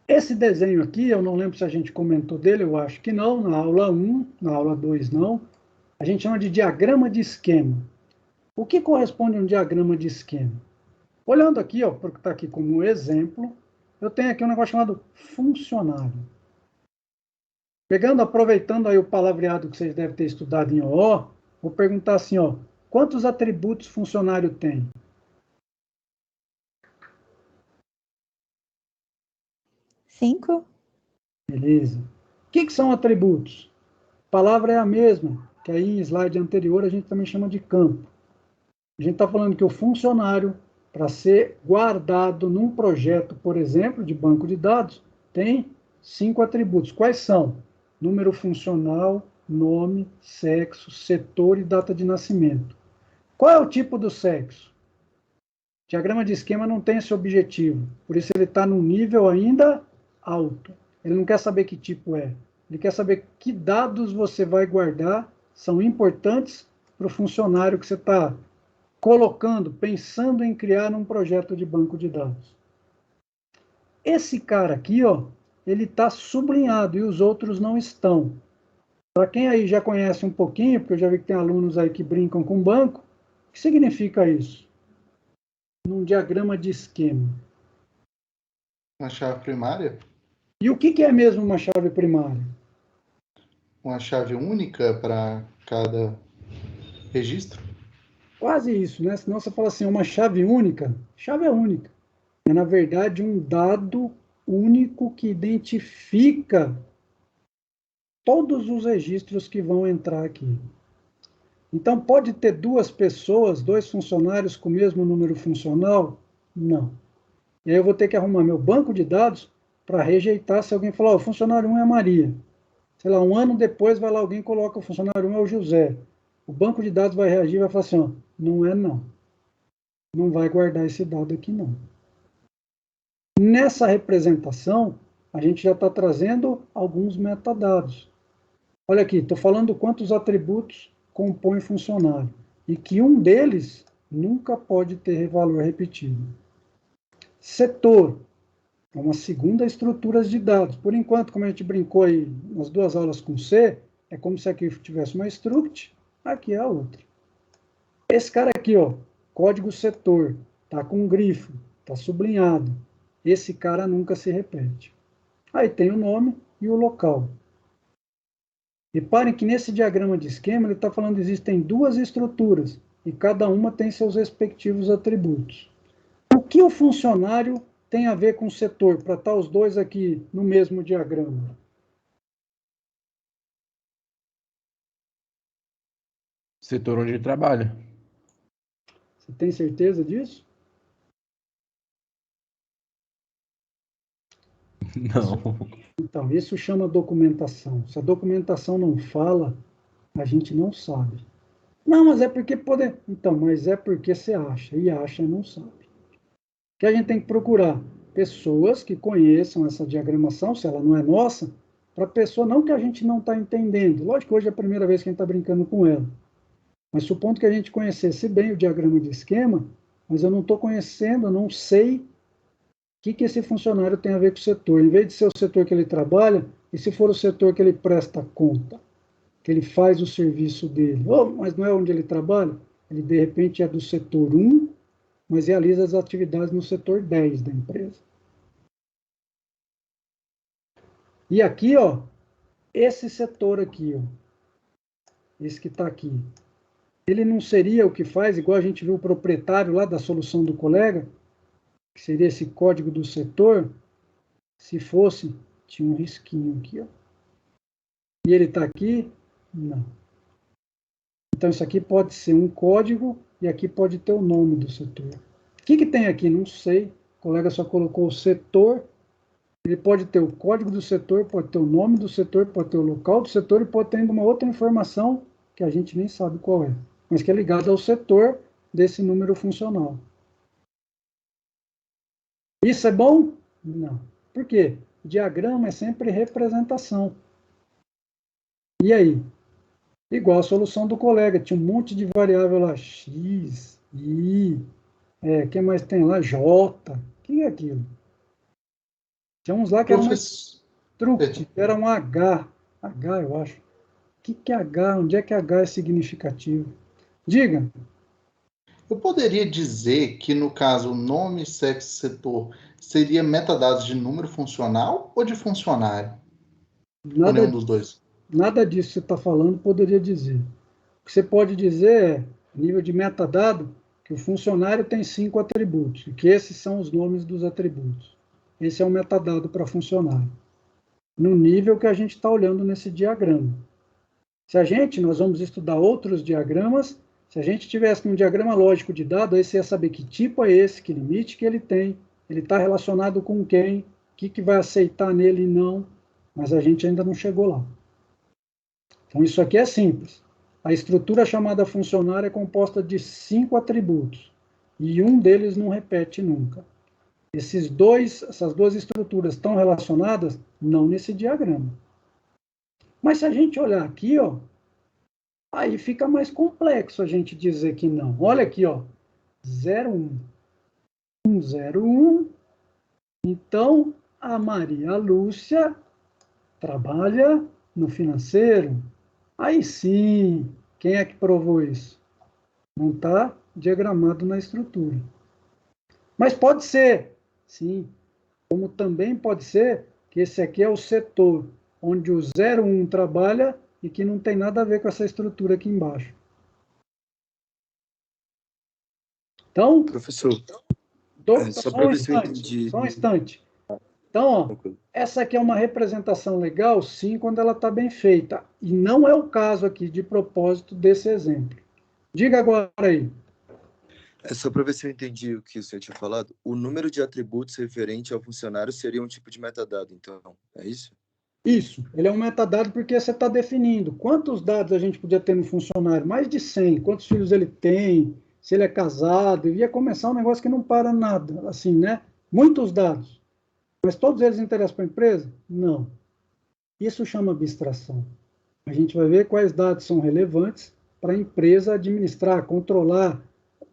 Esse desenho aqui, eu não lembro se a gente comentou dele, eu acho que não, na aula 1, na aula 2 não. A gente chama de diagrama de esquema. O que corresponde a um diagrama de esquema? Olhando aqui, ó, porque está aqui como exemplo, eu tenho aqui um negócio chamado funcionário. Pegando, aproveitando aí o palavreado que vocês devem ter estudado em OO, vou perguntar assim, ó, quantos atributos funcionário tem? 5. Beleza. O que são atributos? A palavra é a mesma, que aí em slide anterior a gente também chama de campo. A gente está falando que o funcionário, para ser guardado num projeto, por exemplo, de banco de dados, tem 5 atributos. Quais são? Número funcional, nome, sexo, setor e data de nascimento. Qual é o tipo do sexo? O diagrama de esquema não tem esse objetivo, por isso ele está num nível ainda alto. Ele não quer saber que tipo é, ele quer saber que dados você vai guardar, são importantes para o funcionário que você está colocando, pensando em criar um projeto de banco de dados. Esse cara aqui, ó, ele está sublinhado e os outros não estão. Para quem aí já conhece um pouquinho, porque eu já vi que tem alunos aí que brincam com banco, o que significa isso? Num diagrama de esquema. Uma chave primária? E o que é mesmo uma chave primária? Uma chave única para cada registro? Quase isso, né? Senão você fala assim, uma chave única. Chave é única. É, na verdade, um dado único que identifica todos os registros que vão entrar aqui. Então, pode ter duas pessoas, dois funcionários com o mesmo número funcional? Não. E aí eu vou ter que arrumar meu banco de dados para rejeitar se alguém falar, oh, o funcionário 1 é a Maria. Sei lá, um ano depois vai lá alguém e coloca o funcionário 1 é o José. O banco de dados vai reagir e vai falar assim, ó, não é não. Não vai guardar esse dado aqui não. Nessa representação, a gente já está trazendo alguns metadados. Olha aqui, estou falando quantos atributos compõem funcionário e que um deles nunca pode ter valor repetido. Setor é uma segunda estrutura de dados. Por enquanto, como a gente brincou aí nas duas aulas com C, é como se aqui tivesse uma struct, aqui é a outra. Esse cara aqui, ó, código setor, tá com um grifo, tá sublinhado. Esse cara nunca se repete. Aí tem o nome e o local. Reparem que nesse diagrama de esquema ele está falando que existem duas estruturas e cada uma tem seus respectivos atributos. O que o funcionário tem a ver com o setor, para estar os dois aqui no mesmo diagrama? Setor onde ele trabalha. Você tem certeza disso? Não. Então, isso chama documentação. Se a documentação não fala, a gente não sabe. Não, mas é porque pode. Então, mas é porque você acha, e acha e não sabe. O que a gente tem que procurar? Pessoas que conheçam essa diagramação, se ela não é nossa, para a pessoa, não que a gente não está entendendo. Lógico que hoje é a primeira vez que a gente está brincando com ela. Mas supondo que a gente conhecesse bem o diagrama de esquema, mas eu não estou conhecendo, eu não sei o que esse funcionário tem a ver com o setor. Em vez de ser o setor que ele trabalha, e se for o setor que ele presta conta, que ele faz o serviço dele. Oh, mas não é onde ele trabalha? Ele, de repente, é do setor 1, mas realiza as atividades no setor 10 da empresa. E aqui, ó, esse setor aqui, ó, esse que está aqui, ele não seria o que faz, igual a gente viu o proprietário lá da solução do colega, que seria esse código do setor, se fosse, tinha um risquinho aqui, ó. E ele está aqui? Não. Então, isso aqui pode ser um código e aqui pode ter o nome do setor. O que tem aqui? Não sei. O colega só colocou o setor. Ele pode ter o código do setor, pode ter o nome do setor, pode ter o local do setor e pode ter ainda uma outra informação que a gente nem sabe qual é, mas que é ligada ao setor desse número funcional. Isso é bom? Não. Por quê? Diagrama é sempre representação. E aí? Igual a solução do colega, tinha um monte de variável lá, x, y, que mais tem lá? J. O que é aquilo? Tinha uns lá que eram mais Professor, truque, era um H. H, eu acho. O que é H? Onde é que H é significativo? Diga. eu poderia dizer que, no caso, o nome, sexo, setor seria metadados de número funcional ou de funcionário? Ou Nada, nenhum dos dois? nada disso que você está falando poderia dizer. O que você pode dizer é, nível de metadado, que o funcionário tem 5 atributos, e que esses são os nomes dos atributos. Esse é um metadado para funcionário. No nível que a gente está olhando nesse diagrama. Se a gente, nós vamos estudar outros diagramas, se a gente tivesse um diagrama lógico de dado, aí você ia saber que tipo é esse, que limite que ele tem, ele está relacionado com quem, o que vai aceitar nele e não, mas a gente ainda não chegou lá. Então, isso aqui é simples. A estrutura chamada funcionário é composta de 5 atributos, e um deles não repete nunca. Essas duas estruturas estão relacionadas? Não nesse diagrama. Mas se a gente olhar aqui, ó, aí fica mais complexo a gente dizer que não. Olha aqui, ó, 01, 101. Então, a Maria Lúcia trabalha no financeiro. Aí sim, quem é que provou isso? Não está diagramado na estrutura. Mas pode ser, sim, como também pode ser que esse aqui é o setor onde o 01 trabalha e que não tem nada a ver com essa estrutura aqui embaixo. Então, Professor, só só para um ver se eu instante, entendi. só um instante. Então, ó, essa aqui é uma representação legal, sim, quando ela está bem feita. E não é o caso aqui, de propósito, desse exemplo. Diga agora aí. Só para ver se eu entendi o que o senhor tinha falado. O número de atributos referente ao funcionário seria um tipo de metadado, então, é isso? Isso, ele é um metadado porque você está definindo quantos dados a gente podia ter no funcionário, mais de 100, quantos filhos ele tem, se ele é casado, ia começar um negócio que não para nada, assim, né? Muitos dados. Mas todos eles interessam para a empresa? Não. Isso chama abstração. A gente vai ver quais dados são relevantes para a empresa administrar, controlar,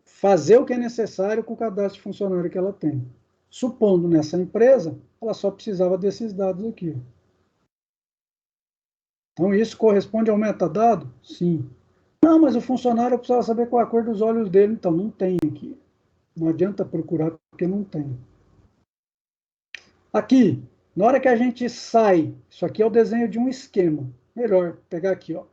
fazer o que é necessário com o cadastro de funcionário que ela tem. Supondo nessa empresa, ela só precisava desses dados aqui. Então, isso corresponde ao metadado? Sim. Não, mas o funcionário precisava saber qual a cor dos olhos dele. Então, não tem aqui. Não adianta procurar porque não tem. Aqui, na hora que a gente sai, isso aqui é o desenho de um esquema. Melhor pegar aqui, ó.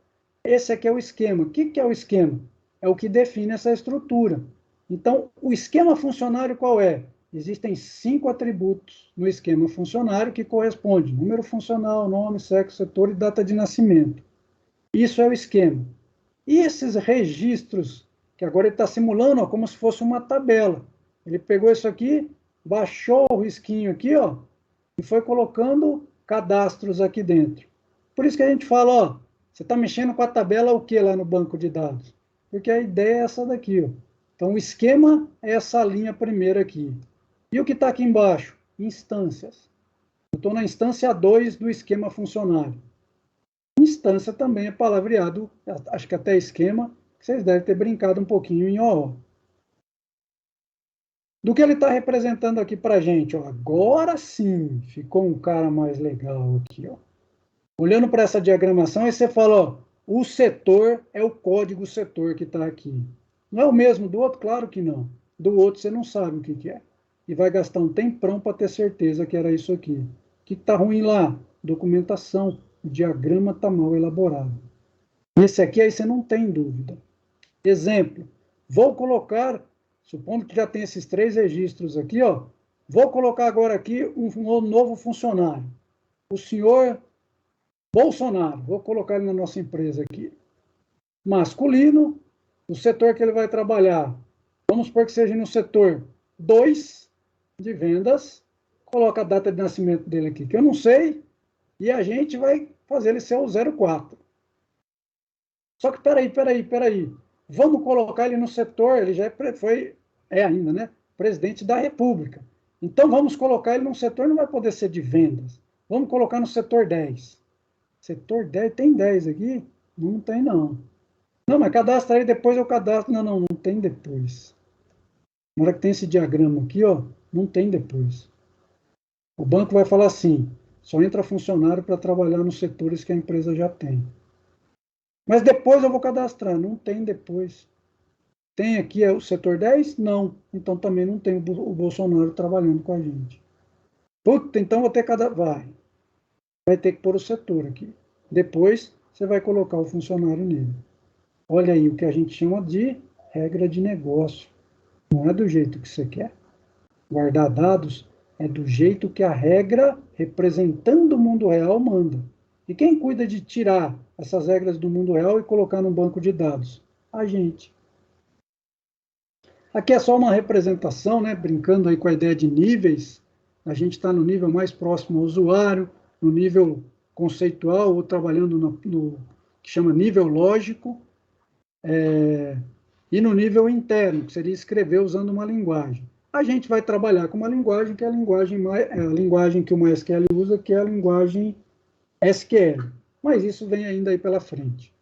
Esse aqui é o esquema. O que é o esquema? É o que define essa estrutura. Então, o esquema funcionário qual é? Existem 5 atributos no esquema funcionário que correspondem: número funcional, nome, sexo, setor e data de nascimento. Isso é o esquema. E esses registros, que agora ele está simulando, ó, como se fosse uma tabela. Ele pegou isso aqui, baixou o risquinho aqui, ó, e foi colocando cadastros aqui dentro. Por isso que a gente fala, ó, você está mexendo com a tabela o que lá no banco de dados? Porque a ideia é essa daqui, ó. Então, o esquema é essa linha primeira aqui. E o que está aqui embaixo? Instâncias. Eu estou na instância 2 do esquema funcionário. Instância também é palavreado, acho que até esquema, vocês devem ter brincado um pouquinho em OO. Do que ele está representando aqui para a gente, ó, agora sim ficou um cara mais legal aqui. Ó. Olhando para essa diagramação, aí você fala, ó, o setor é o código setor que está aqui. Não é o mesmo do outro? Claro que não. Do outro você não sabe o que é. E vai gastar um tempão para ter certeza que era isso aqui. O que está ruim lá? Documentação. O diagrama está mal elaborado. Esse aqui aí você não tem dúvida. Exemplo, vou colocar, supondo que já tem esses 3 registros aqui, ó, vou colocar agora aqui um novo funcionário. O senhor Bolsonaro, vou colocar ele na nossa empresa aqui. Masculino, o setor que ele vai trabalhar, vamos supor que seja no setor 2 de vendas, coloca a data de nascimento dele aqui, que eu não sei, e a gente vai fazer ele ser o 04. Só que peraí. Vamos colocar ele no setor, ele já é ainda, né? Presidente da República. Então vamos colocar ele num setor, não vai poder ser de vendas. Vamos colocar no setor 10. Setor 10, tem 10 aqui? Não tem, não. Não, mas cadastra aí, depois eu cadastro. Não tem depois. Na hora que tem esse diagrama aqui, ó, não tem depois. O banco vai falar assim, só entra funcionário para trabalhar nos setores que a empresa já tem. Mas depois eu vou cadastrar. Não tem depois. Tem aqui o setor 10? Não. Então também não tem o Bolsonaro trabalhando com a gente. Puta, então vou ter cada... Vai ter que pôr o setor aqui. Depois você vai colocar o funcionário nele. Olha aí o que a gente chama de regra de negócio. Não é do jeito que você quer. Guardar dados é do jeito que a regra, representando o mundo real, manda. E quem cuida de tirar essas regras do mundo real e colocar num banco de dados? A gente. Aqui é só uma representação, né? Brincando aí com a ideia de níveis. A gente está no nível mais próximo ao usuário, no nível conceitual, ou trabalhando no que chama nível lógico, e no nível interno, que seria escrever usando uma linguagem. A gente vai trabalhar com uma linguagem que é a linguagem que o MySQL usa, que é a linguagem SQL. Mas isso vem ainda aí pela frente.